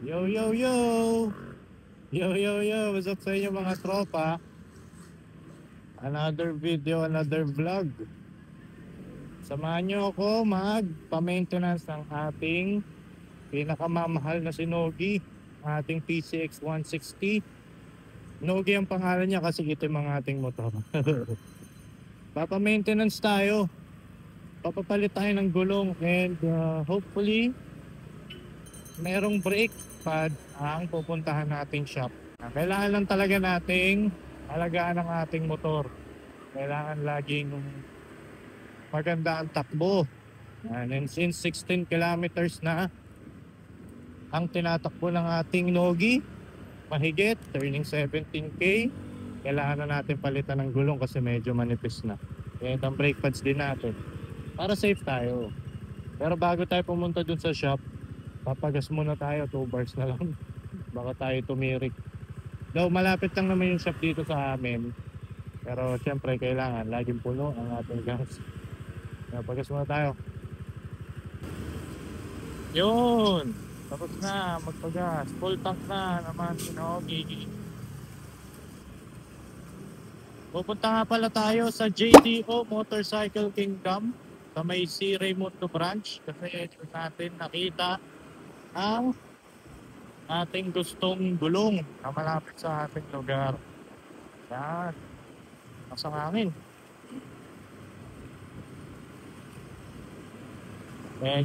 Yo, yo, yo! Yo, yo, yo! What's up sa inyo mga tropa? Another video, another vlog. Samahan nyo ako magpa-maintenance ng ating pinakamamahal na Shinogi, ating PCX 160. Shinogi ang pangalan niya kasi ito yung mga ating motor. Papa-maintenance tayo. Papapalit tayo ng gulong and hopefully merong brake pad ang pupuntahan nating shop. Kailangan lang talaga nating alagaan ang ating motor. Kailangan laging maganda ang takbo. And since 16 kilometers na ang tinatakbo ng ating Nogi, mahigit, turning 17K, kailangan na natin palitan ng gulong kasi medyo manipis na. Kaya ang brake pads din natin para safe tayo. Pero bago tayo pumunta dun sa shop, papagas muna tayo, 2 bars na lang. Baka tayo tumirik. Though malapit lang naman yung shop dito sa amin, pero syempre kailangan laging puno ang ating gas. Papagas muna tayo. Yun, tapos na magpagas. Full tank na naman Shinogi. Pupunta nga pala tayo sa JDO Motorcycle Kingdom sa may C. Raimundo branch kasi dito natin nakita ang ating gustong gulong na malapit sa ating lugar. Yan, nasa hangin.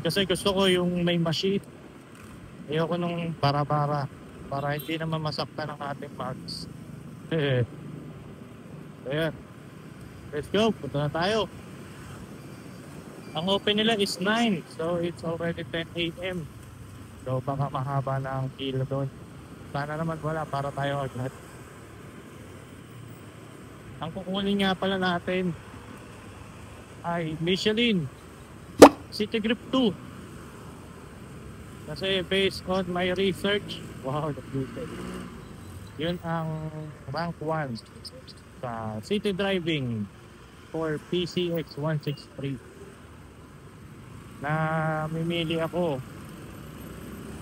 Kasi gusto ko yung may machine. Ayoko nung bara-bara para hindi naman masaktan ang ating mags. Ayan, let's go, punta na tayo. Ang open nila is 9, so it's already 10 AM. So baka mahaba na ang pila doon. Sana naman wala para tayo agad. Ang kukunin nga pala natin ay Michelin City Grip 2. Kasi based on my research, wow, nag-good. Yun ang rank 1 sa city driving for PCX 163. Na mimili ako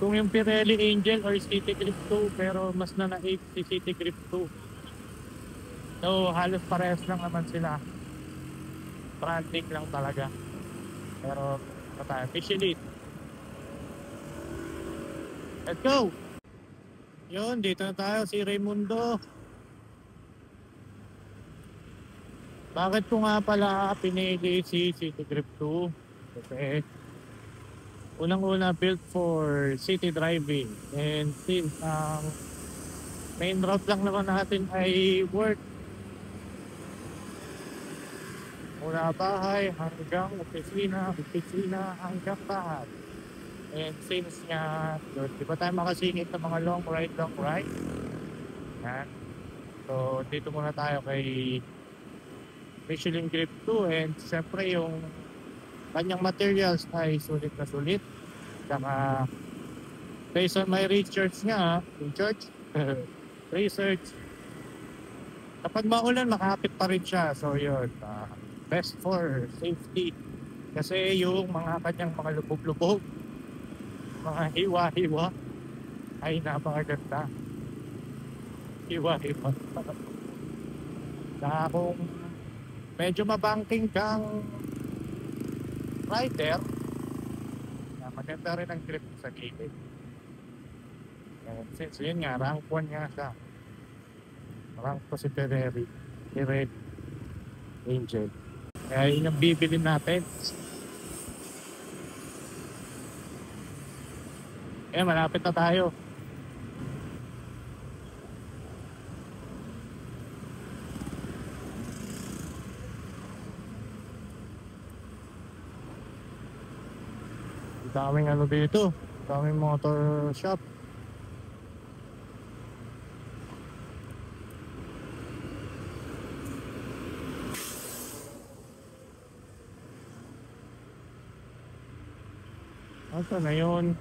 kung yung Pirelli Angel or City Grip 2, pero mas nanaig si City Grip 2. So halos parehas lang naman sila, frantic lang talaga. Pero tayo Michelin. Let's go! Yun, dito na tayo, si Raimundo. Bakit ko nga pala pinili si City Grip 2? Kasi unang-una built for city driving, and since main route lang naman natin ay work, mula bahay hanggang opisina, opisina hanggang bahay. And since nga di ba tayo makasingit ng mga long ride yan. So dito muna tayo kay Michelin Grip 2, and siyempre yung kanyang materials ay sulit na sulit. Saka based on my research research, kapag maulan makapit pa rin siya. So yun, best for safety. Kasi yung mga kanyang mga lubog-lubog, mga hiwa-hiwa ay napakaganda. Hiwa-hiwa. Saka kung medyo mabangking kang rider, maganda rin ang grip sa gilid. Since yun nga, rank 1 nga siya. Rank po si Pirelli Angel. Kaya yun ang bibilin natin. Malapit na tayo. Daming ano dito, daming motor shop. Asa na yun?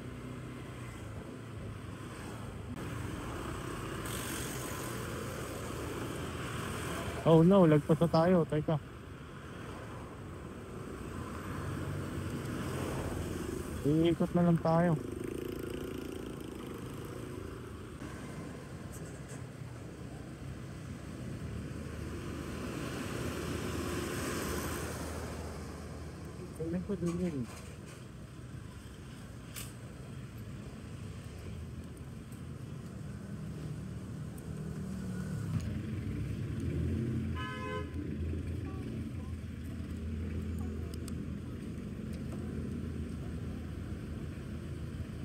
Oh no, lagpas na tayo, teka. Iikot na lang tayo. ko dun yun.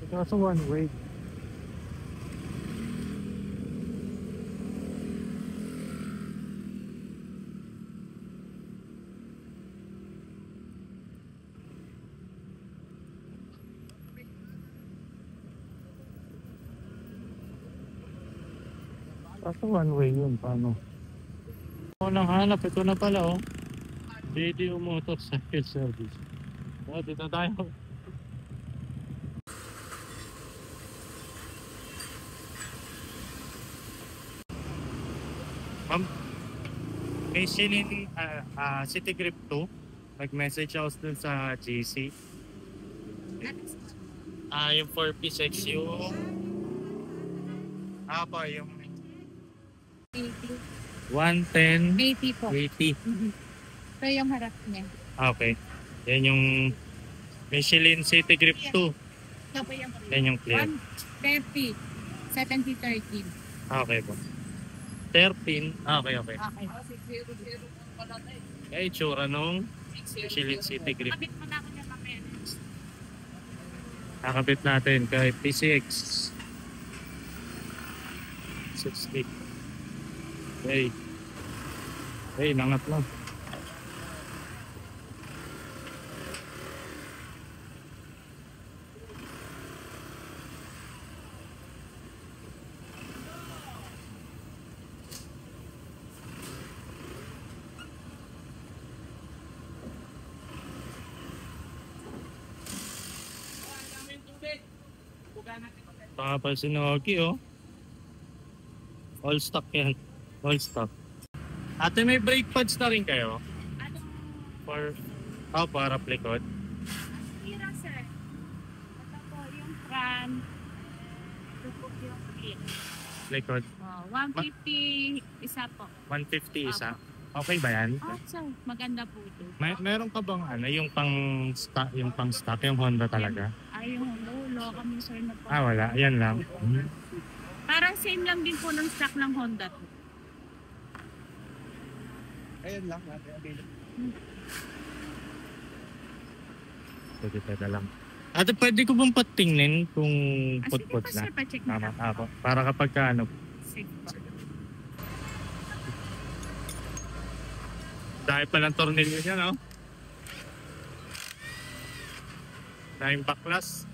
Ito sa one way. Kaso one way yun, paano? Ako nang hanap, ito na pala oh. JDO Motorcycle Service. Oh, dito tayo. Ma'am, may sinin City Grip 2. Nag-message ako dun sa GC. Yung 4P6 yung... po, yung 80. 110, 80 po. 80. Ito yung harap niya. Okay. Yan yung Michelin City Grip 2. Ito po yung Yan yung clear. 130. 70-30. Okay po. 13. Okay. Okay. Kaya itsura nung Michelin City Grip. Kapit mo na ako niya mamaya. Kakabit natin kay PCX 60. Hey, nangat lang. Papansin ng Oki oh. All stock yan. All stock. Ate, may brake pads na rin kayo? Ano? Para likod. Tira, sir. Ito po yung front. Ito po yung rear. Likod. 150 isa po. 150 isa. Okay ba yan? Sir. Maganda po ito. Meron ka bang yung pang stock, yung Honda talaga? Ay, yung Lolo. Kami, sir, na po. Wala. Yan lang. Parang same lang din po ng stock ng Honda to. Ayan lang natin available. Pwede lang. Ate, pwede ko bang patingnin kung put-put sige na? po, sir. Pa-check Tama, na. ako. Para kapag ka Sige po. dahil pa ng tornilyo niya, no? Dahil baklas.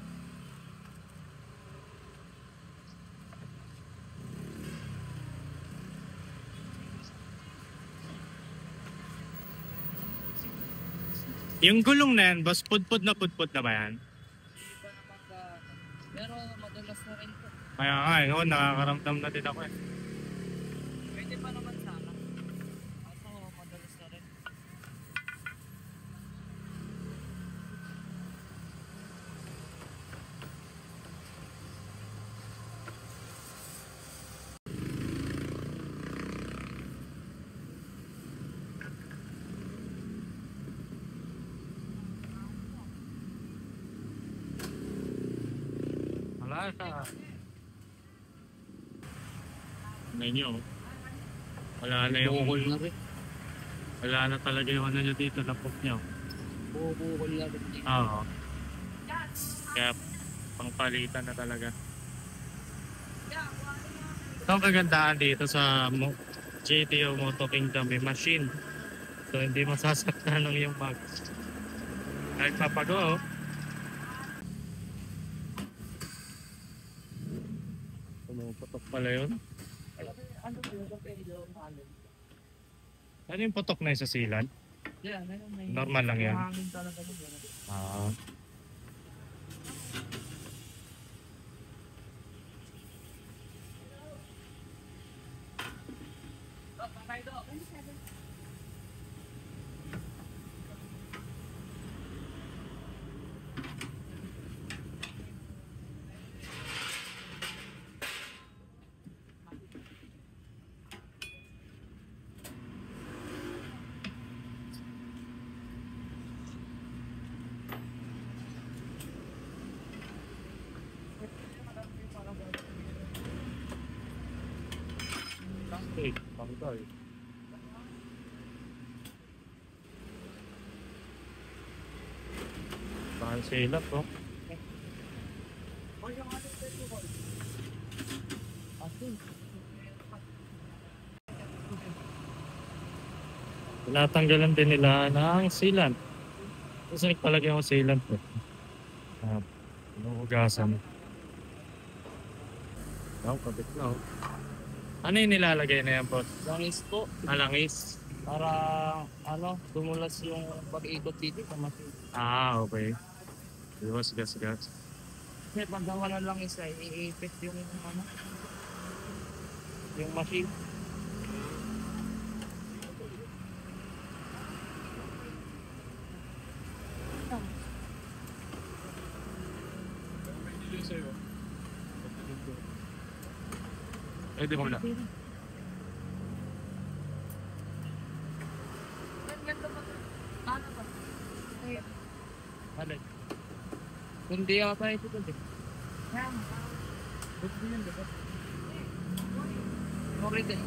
Yung gulong na yan, boss, put-put na ba yan? Pero madalas na rin po. Kaya nga, nakakaramdam na din ako eh. Pwede pa naman sana. Ako madalas na rin. Wala ka. Ngayon, wala na yung... Bukol na rin. Wala na talaga yung ano nyo dito, lapok nyo. Bukol na rin. Oo. Kaya pangpalitan na talaga. Ito ang kagandahan dito sa GTO Moto Kingdom, may machine. So hindi masasaktan ng iyong mag. Kahit papago, pumuputok pala yun. Ano yung putok na yun sa silan? Yeah, Normal lang yan. Hangin talaga yun. Tanggal. Bakal silap oh. Tinatanggalan din nila ng sealant. Kasi nagpalagay ako sealant eh. Inuugasan. Kabit na oh. Ano yung nilalagay na yan, boss? Langis po. Langis. Para dumulas yung pag-ikot dito sa machine. Okay. Iwas gas. Kasi pag wala lang isa, iipit yung yung machine. Pwede mo na. Ano? Hindi ata ito doon. Okay din.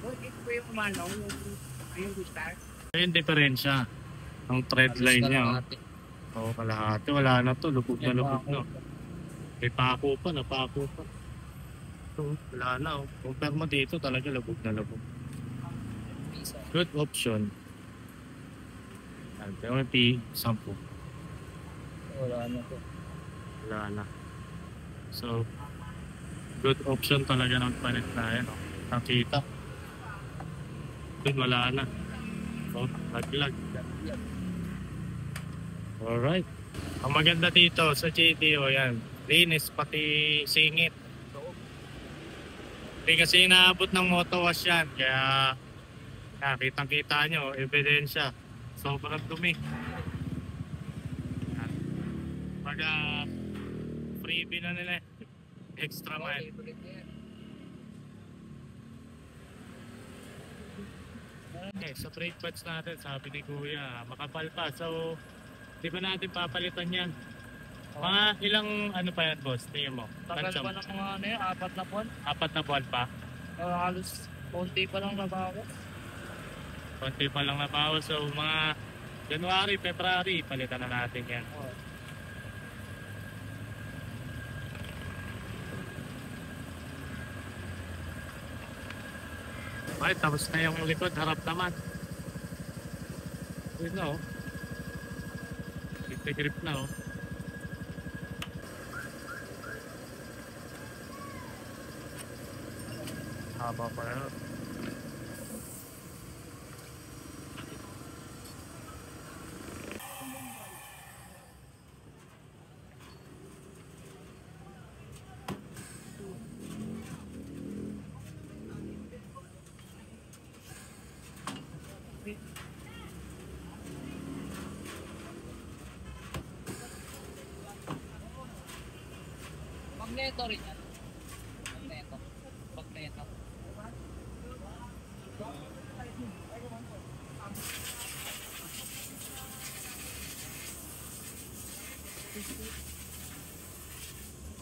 Ito po yung yung start. Yung diferensya ng thread line niya. Oo, kalahati. Wala na to. Lubog na. May pako pa. Napako pa. Ito, wala na. Oh. Compare mo dito talaga lubog na lubog. Good option. Pero may P10. Wala na to. Wala na. So, good option talaga ng palit na yan. Oh. Nakita. Good, wala na. Oh, laglag. Alright. Ang maganda dito sa GTO yan, linis pati singit. Hindi kasi inaabot ng moto wash yan, kaya kitang-kita nyo, ebidensya. Sobrang dumi. Pag freebie na nila, extra mile. Okay, sa brake pads natin, sabi ni Kuya, makapal pa. So, di ba natin papalitan yan? Mga ilang pa yan, boss? Tingin mo? Tagal pa ng mga 4 na buwan. 4 na buwan pa? Halos konti pa lang nabago. Konti pa lang nabawas. So, mga January, February, palitan na natin yan. Okay, tapos na yung likod, harap naman. Yun na oh. Grip na oh. Haba pa na. Magneto rin yan. Magneto.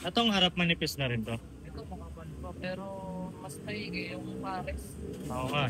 Atong harap manipis na rin to. Ito makapal pa pero mas maigi yung pares. Oo nga.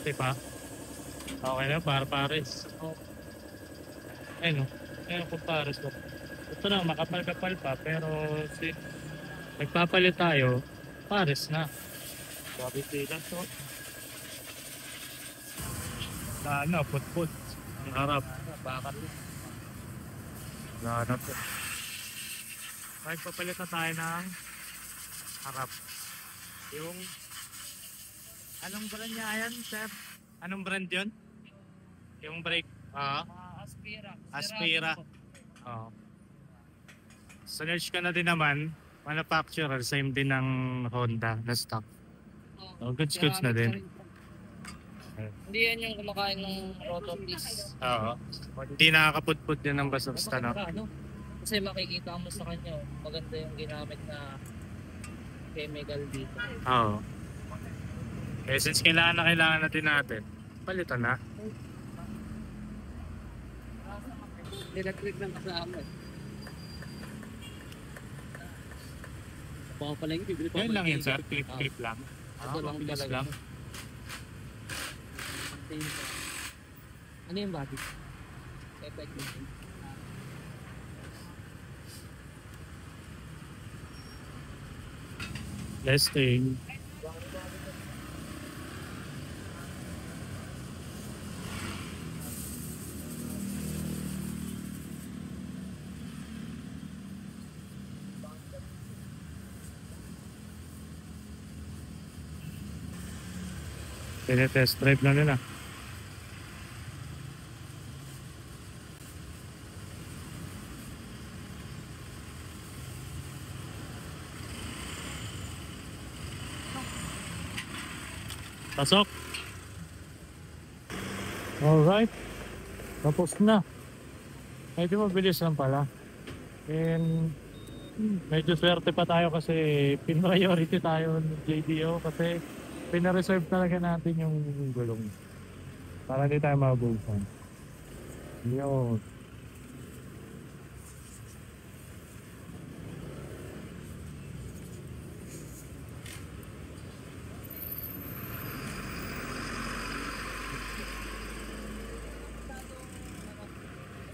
swerte pa. Okay na, pares. Ayun, ayun kung pares ko. Ito na, makapal-kapal pa, pero si nagpapalit tayo, pares na. Sabi sila to. Ano, put-put. Ang harap. Bakit? Ano to. Nagpapalit na tayo ng harap. Yung anong brand niya yan, sir? Anong brand yun? Yung brake? Aspira. Aspira. Oo. Search ka na din naman, manufacturer, same din ng Honda na stock. Oh, goods na din. Hindi yan yung kumakain ng rotopiece. Oo. Hindi nakakaputput din ng basta-basta, no? Kasi makikita mo sa kanya, maganda yung ginamit na chemical dito. Oo. Eh, since kailangan natin, palitan na. Electric ng kasama. Baka pala yung bibili pa. Yan lang yun, sir. Clip lang. Ito lang mabilis talaga. lang. Ano yung body? Effect mo. Testing. Test drive na nila. Pasok. Alright. Tapos na. Medyo mabilis lang pala. And medyo swerte pa tayo kasi priority tayo ng JDO kasi pinareserve talaga natin yung gulong para hindi tayo mabubusan. Yun.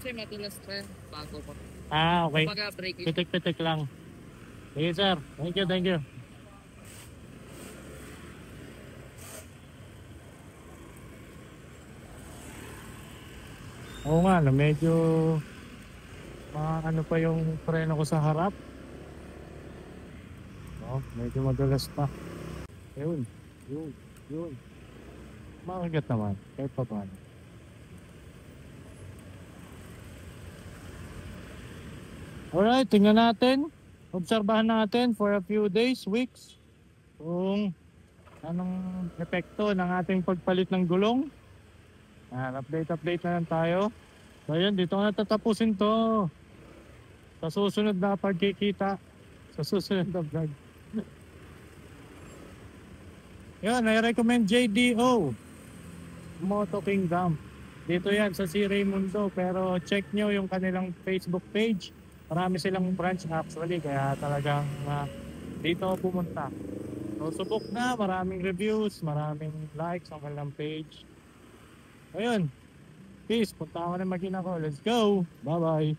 Kasi matulas pa bago pa. Okay. Kapag break it, Pitik-pitik lang. Sige sir. Thank you. Oo nga, medyo ano pa yung preno ko sa harap. Medyo madulas pa. Yun. Makagat naman, kahit pa paano. Alright, tingnan natin. Obserbahan natin for a few days, weeks, kung anong epekto ng ating pagpalit ng gulong. Update na lang tayo. So yun, dito ko natatapusin to. Sa susunod na pagkikita. Sa susunod na vlog. Yun, I-recommend JDO Moto Kingdom. Dito yan sa C. Raimundo. Pero check nyo yung kanilang Facebook page. Marami silang branch actually. Kaya talagang dito ako pumunta. So subok na, maraming reviews, maraming likes ang kanilang page. Ayun. Peace. Punta ako na mag-ina ko. Let's go. Bye-bye.